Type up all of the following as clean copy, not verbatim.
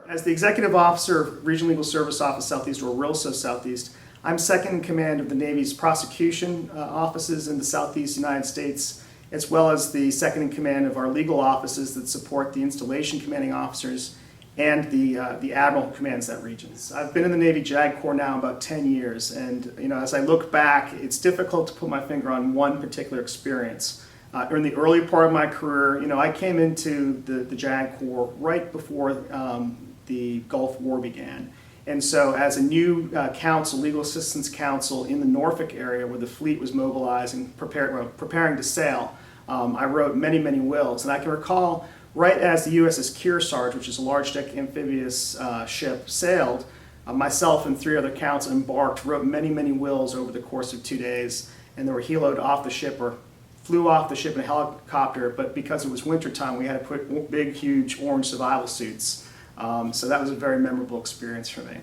As the Executive Officer of Regional Legal Service Office Southeast, or RILSO Southeast, I'm second in command of the Navy's prosecution offices in the Southeast United States, as well as the second in command of our legal offices that support the installation commanding officers and the admiral who commands that region. I've been in the Navy JAG Corps now about 10 years, and as I look back, it's difficult to put my finger on one particular experience. In the early part of my career, I came into the JAG Corps right before the Gulf War began. And so as a new counsel, legal assistance counsel in the Norfolk area where the fleet was mobilizing, preparing to sail, I wrote many, many wills. And I can recall right as the USS Kearsarge, which is a large deck amphibious ship, sailed, myself and 3 other counsel embarked, wrote many, many wills over the course of 2 days, and they were heloed off the ship or flew off the ship in a helicopter, but because it was wintertime, we had to put big, huge orange survival suits. So that was a very memorable experience for me.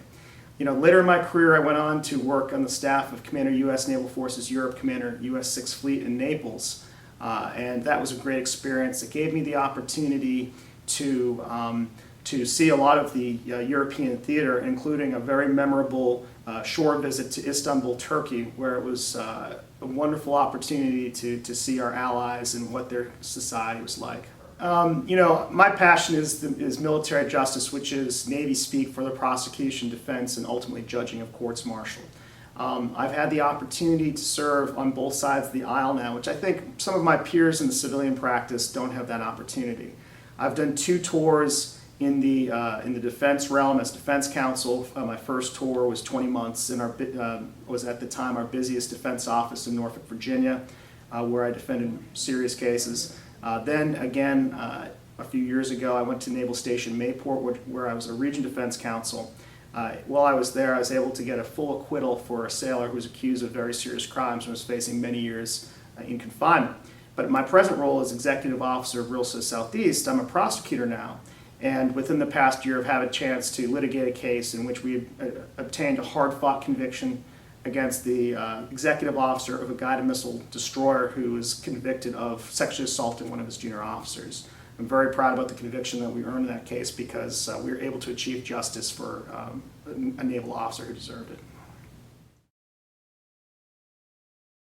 Later in my career, I went on to work on the staff of Commander U.S. Naval Forces Europe, Commander U.S. 6th Fleet in Naples. And that was a great experience. It gave me the opportunity to see a lot of the European theater, including a very memorable shore visit to Istanbul, Turkey, where it was a wonderful opportunity to see our allies and what their society was like. My passion is military justice, which is Navy speak for the prosecution, defense, and ultimately judging of courts martial. I've had the opportunity to serve on both sides of the aisle now, which I think some of my peers in the civilian practice don't have that opportunity. I've done 2 tours in the defense realm as defense counsel. My first tour was 20 months and was at the time our busiest defense office in Norfolk, Virginia, where I defended serious cases. Then again, a few years ago, I went to Naval Station Mayport, where I was a region defense counsel. While I was there, I was able to get a full acquittal for a sailor who was accused of very serious crimes and was facing many years in confinement. But in my present role as Executive Officer of RILSO Southeast, I'm a prosecutor now. And within the past year, I've had a chance to litigate a case in which we obtained a hard-fought conviction against the executive officer of a guided missile destroyer who was convicted of sexually assaulting one of his junior officers. I'm very proud about the conviction that we earned in that case because we were able to achieve justice for a naval officer who deserved it.